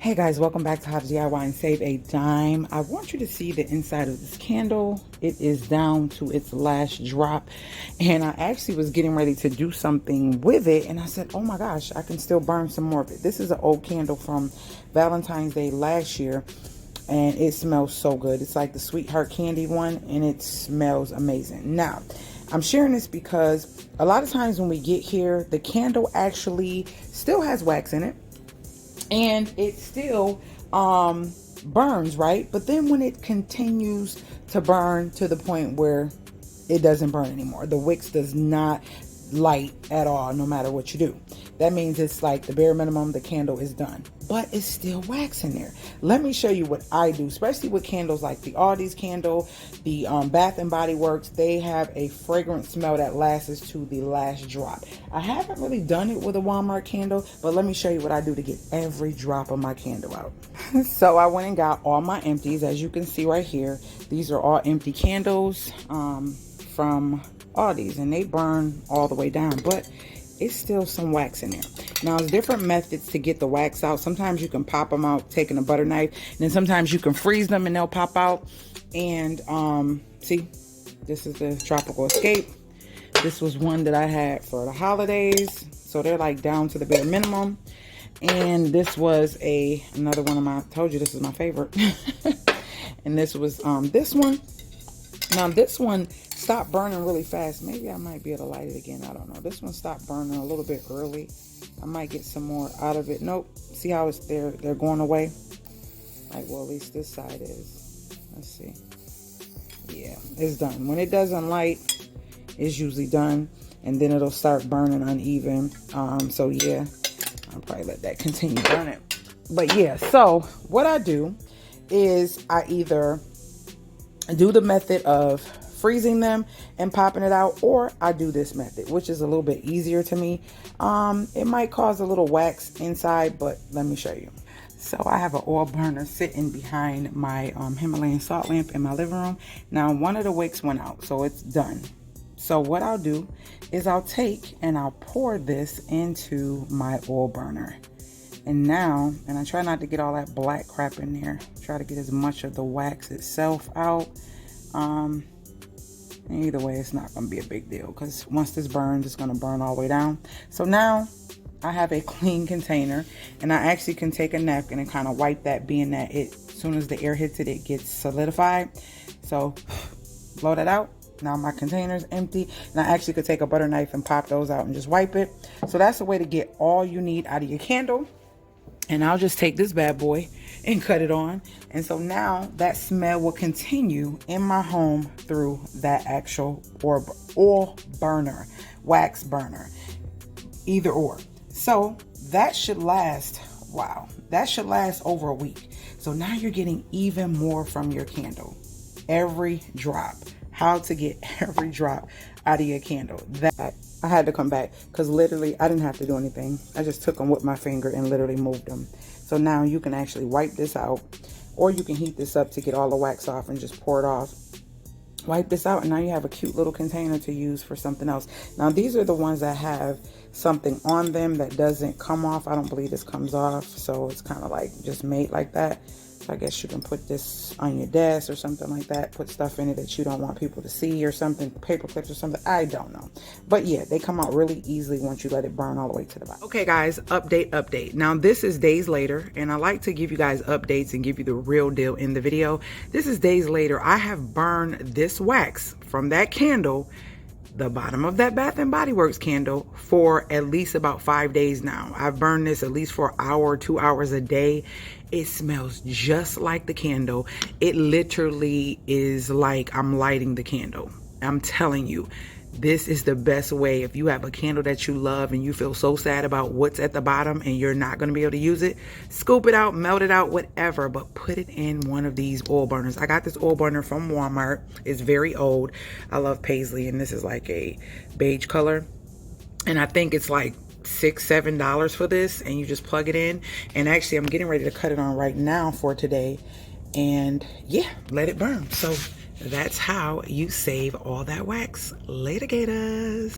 Hey guys, welcome back to How to DIY and Save a Dime. I want you to see the inside of this candle. It is down to its last drop, and I actually was getting ready to do something with it, and I said, oh my gosh, I can still burn some more of it. This is an old candle from Valentine's Day last year, and it smells so good. It's like the sweetheart candy one, and it smells amazing. Now, I'm sharing this because a lot of times when we get here, the candle actually still has wax in it. And it still burns, right? But then when it continues to burn to the point where it doesn't burn anymore, the wicks does not light at all, no matter what you do. That means it's like the bare minimum, the candle is done, but it's still wax in there. Let me show you what I do, especially with candles like the Aldi's candle, the Bath and Body Works. They have a fragrant smell that lasts to the last drop. I haven't really done it with a Walmart candle, but let me show you what I do to get every drop of my candle out. So I went and got all my empties, as you can see right here. These are all empty candles from Aldi's, and they burn all the way down, but it's still some wax in there. Now, there's different methods to get the wax out. Sometimes you can pop them out taking a butter knife, and then sometimes you can freeze them and they'll pop out. And see, this is the Tropical Escape. This was one that I had for the holidays, so they're like down to the bare minimum. And this was another one of my, I told you this is my favorite. And this was this one. Now this one stopped burning really fast. Maybe I might be able to light it again. I don't know. This one stopped burning a little bit early. I might get some more out of it. Nope. See how it's they're going away? Like, well, at least this side is. Let's see. Yeah, it's done. When it doesn't light, it's usually done, and then it'll start burning uneven. So yeah, I'll probably let that continue burning. But yeah, so what I do is I either do the method of freezing them and popping it out, or I do this method, which is a little bit easier to me. It might cause a little wax inside, but let me show you. So I have an oil burner sitting behind my Himalayan salt lamp in my living room. Now one of the wicks went out, so it's done. So what I'll do is I'll take and I'll pour this into my oil burner. And now, and I try not to get all that black crap in there. Try to get as much of the wax itself out. Either way, it's not going to be a big deal, because once this burns, it's going to burn all the way down. So now I have a clean container, and I actually can take a napkin and kind of wipe that, being that as soon as the air hits it, it gets solidified. So blow that out. Now my container's empty, and I actually could take a butter knife and pop those out and just wipe it. So that's the way to get all you need out of your candle. And I'll just take this bad boy and cut it on. And so now that smell will continue in my home through that actual oil burner, wax burner, either or. So that should last, wow, that should last over a week. So now you're getting even more from your candle. Every drop. How to get every drop out of your candle. That I had to come back, because literally I didn't have to do anything. I just took them with my finger and literally moved them. So now you can actually wipe this out, or you can heat this up to get all the wax off and just pour it off. Wipe this out, and now you have a cute little container to use for something else. Now these are the ones that have something on them that doesn't come off. I don't believe this comes off, so it's kind of like just made like that. So I guess you can put this on your desk or something like that. Put stuff in it that you don't want people to see or something, paper clips or something. I don't know. But yeah, they come out really easily once you let it burn all the way to the bottom. Okay guys, update. Now this is days later, and I like to give you guys updates and give you the real deal in the video. This is days later. I have burned this wax from that candle, the bottom of that Bath and Body Works candle, for at least about 5 days now. I've burned this at least for an hour, 2 hours a day. It smells just like the candle. It literally is like I'm lighting the candle. I'm telling you, this is the best way. If you have a candle that you love and you feel so sad about what's at the bottom and you're not going to be able to use it, scoop it out, melt it out, whatever, but put it in one of these oil burners. I got this oil burner from Walmart. It's very old. I love paisley, and this is like a beige color, and I think it's like $6-7 for this, and you just plug it in. And actually I'm getting ready to cut it on right now for today, and yeah, let it burn. So that's how you save all that wax. Later, gators.